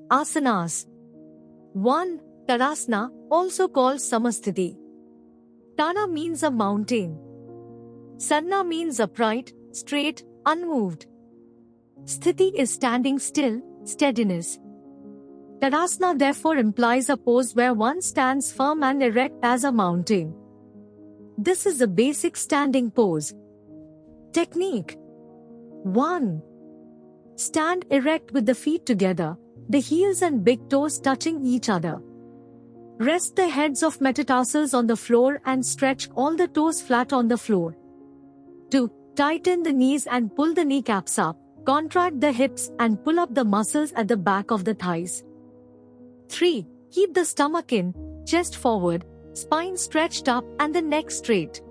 Asanas. 1. Tadasana, also called Samasthiti. Tada means a mountain. Sanna means upright, straight, unmoved. Sthiti is standing still, steadiness. Tadasana therefore implies a pose where one stands firm and erect as a mountain. This is the basic standing pose. Technique. 1. Stand erect with the feet together, the heels and big toes touching each other. Rest the heads of metatarsals on the floor and stretch all the toes flat on the floor. 2. Tighten the knees and pull the kneecaps up, contract the hips and pull up the muscles at the back of the thighs. 3. Keep the stomach in, chest forward, spine stretched up and the neck straight.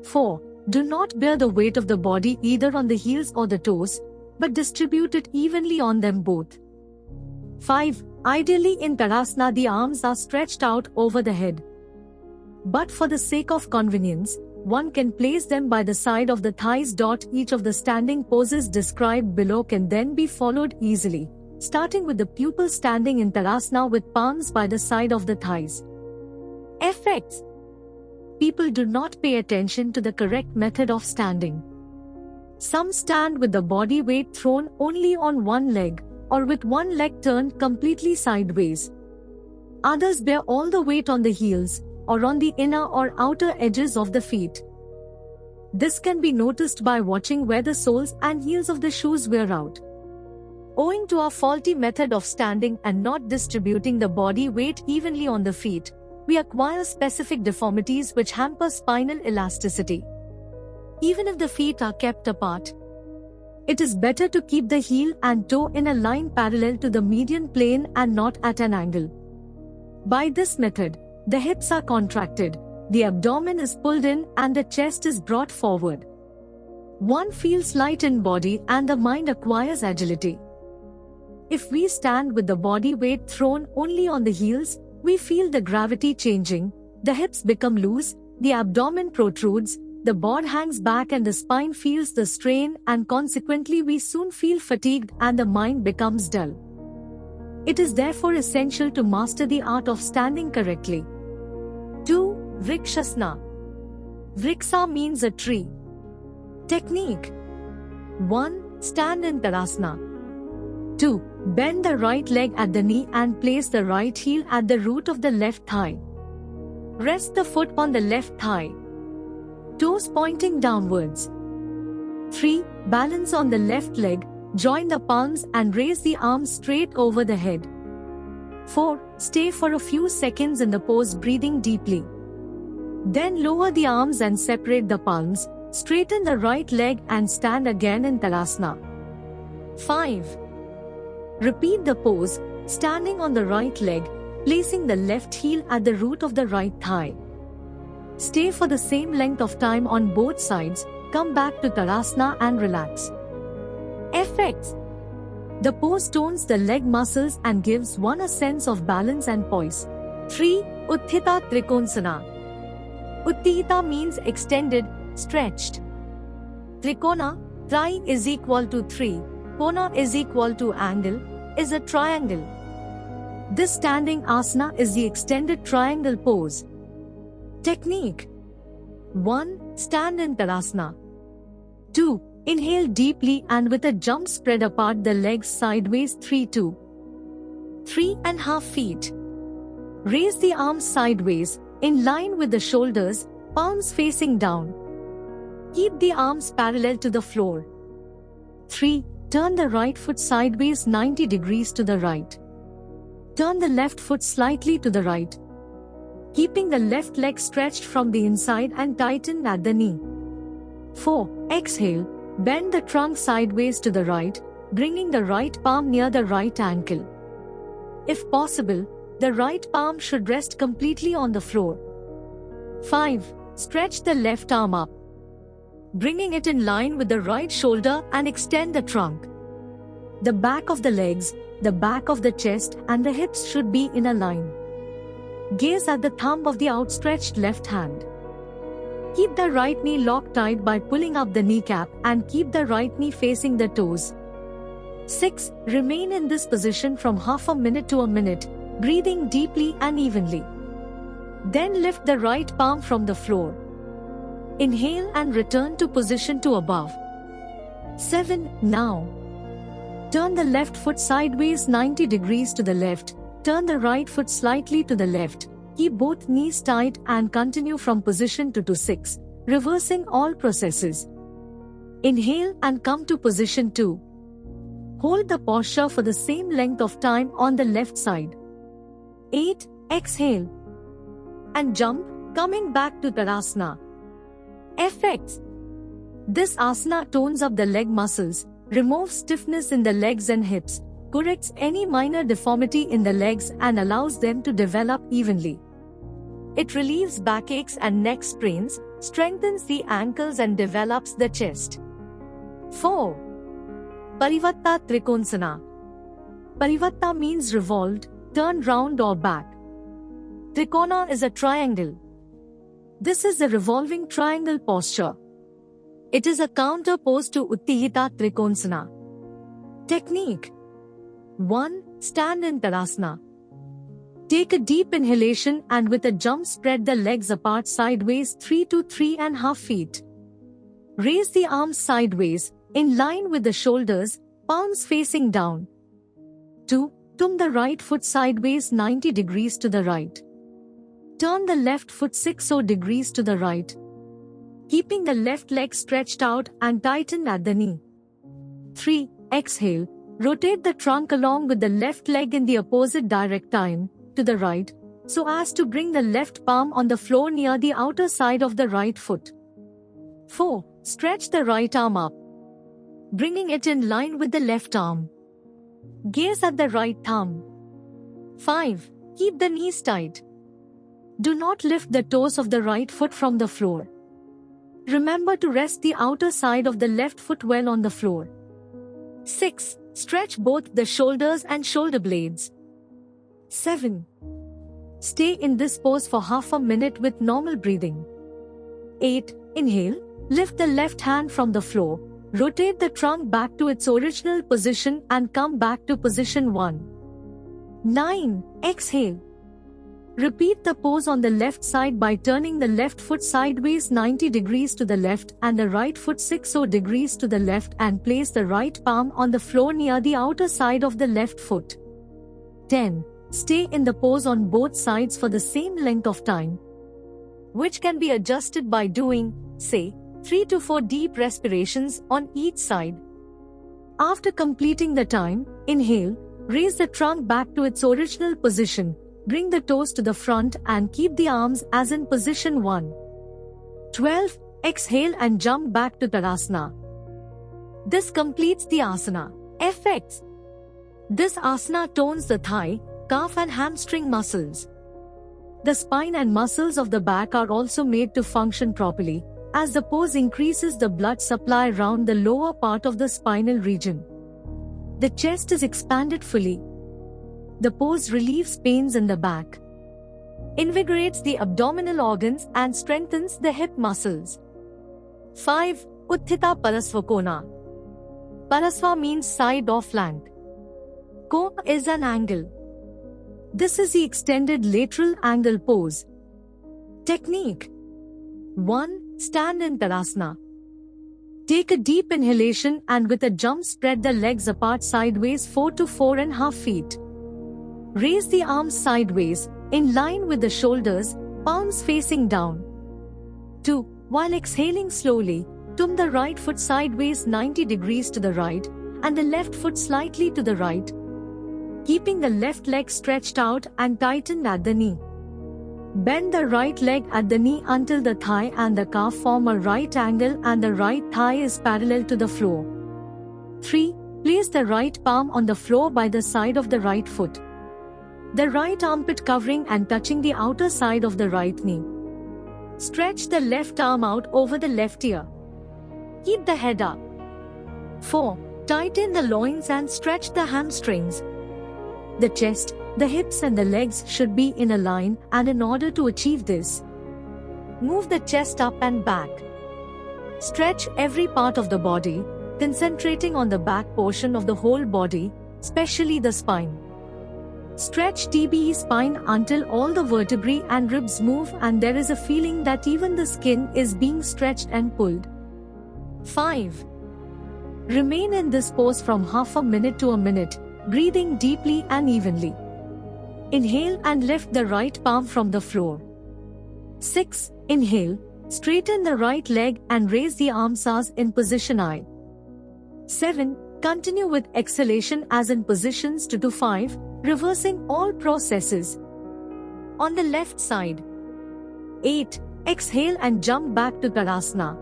4. Do not bear the weight of the body either on the heels or the toes, but distribute it evenly on them both. 5. Ideally in Tadasana the arms are stretched out over the head. But for the sake of convenience, one can place them by the side of the thighs. Each of the standing poses described below can then be followed easily, starting with the pupil standing in Tadasana with palms by the side of the thighs. Effects. People do not pay attention to the correct method of standing. Some stand with the body weight thrown only on one leg, or with one leg turned completely sideways. Others bear all the weight on the heels, or on the inner or outer edges of the feet. This can be noticed by watching where the soles and heels of the shoes wear out. Owing to our faulty method of standing and not distributing the body weight evenly on the feet, we acquire specific deformities which hamper spinal elasticity. Even if the feet are kept apart, it is better to keep the heel and toe in a line parallel to the median plane and not at an angle. By this method, the hips are contracted, the abdomen is pulled in and the chest is brought forward. One feels light in body and the mind acquires agility. If we stand with the body weight thrown only on the heels, we feel the gravity changing, the hips become loose, the abdomen protrudes, the bod hangs back and the spine feels the strain, and consequently we soon feel fatigued and the mind becomes dull. It is therefore essential to master the art of standing correctly. 2. Vrikshasana. Vriksha means a tree. Technique. 1. Stand in Tadasana. 2. Bend the right leg at the knee and place the right heel at the root of the left thigh. Rest the foot on the left thigh, toes pointing downwards. 3. Balance on the left leg, join the palms and raise the arms straight over the head. 4. Stay for a few seconds in the pose, breathing deeply. Then lower the arms and separate the palms, straighten the right leg and stand again in Tadasana. 5. Repeat the pose, standing on the right leg, placing the left heel at the root of the right thigh. Stay for the same length of time on both sides, come back to Tadasana and relax. Effects. The pose tones the leg muscles and gives one a sense of balance and poise. 3. Utthita Trikonsana. Uttita means extended, stretched. Trikona, tri is equal to 3, kona is equal to angle, is a triangle. This standing asana is the extended triangle pose. Technique. 1. Stand in Tadasana. 2. Inhale deeply and with a jump spread apart the legs sideways 3 to 3.5 feet. Raise the arms sideways, in line with the shoulders, palms facing down. Keep the arms parallel to the floor. 3. Turn the right foot sideways 90 degrees to the right. Turn the left foot slightly to the right, keeping the left leg stretched from the inside and tightened at the knee. 4. Exhale, bend the trunk sideways to the right, bringing the right palm near the right ankle. If possible, the right palm should rest completely on the floor. 5. Stretch the left arm up, bringing it in line with the right shoulder and extend the trunk. The back of the legs, the back of the chest and the hips should be in a line. Gaze at the thumb of the outstretched left hand. Keep the right knee locked tight by pulling up the kneecap and keep the right knee facing the toes. 6. Remain in this position from half a minute to a minute, breathing deeply and evenly. Then lift the right palm from the floor. Inhale and return to position to above. 7. Now, turn the left foot sideways 90 degrees to the left, turn the right foot slightly to the left, keep both knees tight and continue from position 2 to 6, reversing all processes. Inhale and come to position 2. Hold the posture for the same length of time on the left side. 8. Exhale and jump, coming back to Tadasana. Effects. This asana tones up the leg muscles, removes stiffness in the legs and hips, corrects any minor deformity in the legs and allows them to develop evenly. It relieves backaches and neck sprains, strengthens the ankles and develops the chest. 4. Parivatta Trikonsana. Parivatta means revolved, turned round or back. Trikona is a triangle. This is the revolving triangle posture. It is a counter pose to Uttihita Trikonsana. Technique. 1. Stand in Tadasana. Take a deep inhalation and with a jump spread the legs apart sideways 3 to 3.5 feet. Raise the arms sideways, in line with the shoulders, palms facing down. 2. Turn the right foot sideways 90 degrees to the right. Turn the left foot 60 degrees to the right, keeping the left leg stretched out and tightened at the knee. 3. Exhale. Rotate the trunk along with the left leg in the opposite direction, to the right, so as to bring the left palm on the floor near the outer side of the right foot. 4. Stretch the right arm up, bringing it in line with the left arm. Gaze at the right thumb. 5. Keep the knees tight. Do not lift the toes of the right foot from the floor. Remember to rest the outer side of the left foot well on the floor. 6. Stretch both the shoulders and shoulder blades. 7. Stay in this pose for half a minute with normal breathing. 8. Inhale, lift the left hand from the floor, rotate the trunk back to its original position and come back to position 1. 9. Exhale. Repeat the pose on the left side by turning the left foot sideways 90 degrees to the left and the right foot 60 degrees to the left and place the right palm on the floor near the outer side of the left foot. 10. Stay in the pose on both sides for the same length of time, which can be adjusted by doing, say, 3 to 4 deep respirations on each side. After completing the time, inhale, raise the trunk back to its original position, bring the toes to the front and keep the arms as in position 1. 12. Exhale and jump back to Tadasana. This completes the asana. Effects. This asana tones the thigh, calf and hamstring muscles. The spine and muscles of the back are also made to function properly, as the pose increases the blood supply around the lower part of the spinal region. The chest is expanded fully. The pose relieves pains in the back, invigorates the abdominal organs and strengthens the hip muscles. 5. Utthita Parasvakona. Parasva means side or flank. Kona is an angle. This is the extended lateral angle pose. Technique. 1. Stand in Tadasana. Take a deep inhalation and with a jump spread the legs apart sideways 4 to 4.5 feet. Raise the arms sideways, in line with the shoulders, palms facing down. 2. While exhaling slowly, turn the right foot sideways 90 degrees to the right, and the left foot slightly to the right, keeping the left leg stretched out and tightened at the knee. Bend the right leg at the knee until the thigh and the calf form a right angle and the right thigh is parallel to the floor. 3. Place the right palm on the floor by the side of the right foot, the right armpit covering and touching the outer side of the right knee. Stretch the left arm out over the left ear. Keep the head up. 4. Tighten the loins and stretch the hamstrings. The chest, the hips and the legs should be in a line, and in order to achieve this, move the chest up and back. Stretch every part of the body, concentrating on the back portion of the whole body, especially the spine. Stretch TBE spine until all the vertebrae and ribs move and there is a feeling that even the skin is being stretched and pulled. 5. Remain in this pose from half a minute to a minute, breathing deeply and evenly. Inhale and lift the right palm from the floor. 6. Inhale, straighten the right leg and raise the arms as in position I. 7. Continue with exhalation as in positions 2 to 5, reversing all processes. On the left side. 8. Exhale and jump back to Tadasana.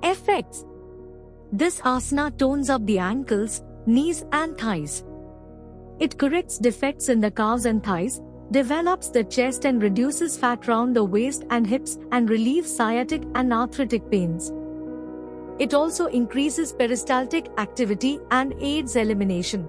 Effects. This asana tones up the ankles, knees and thighs. It corrects defects in the calves and thighs, develops the chest and reduces fat around the waist and hips and relieves sciatic and arthritic pains. It also increases peristaltic activity and aids elimination.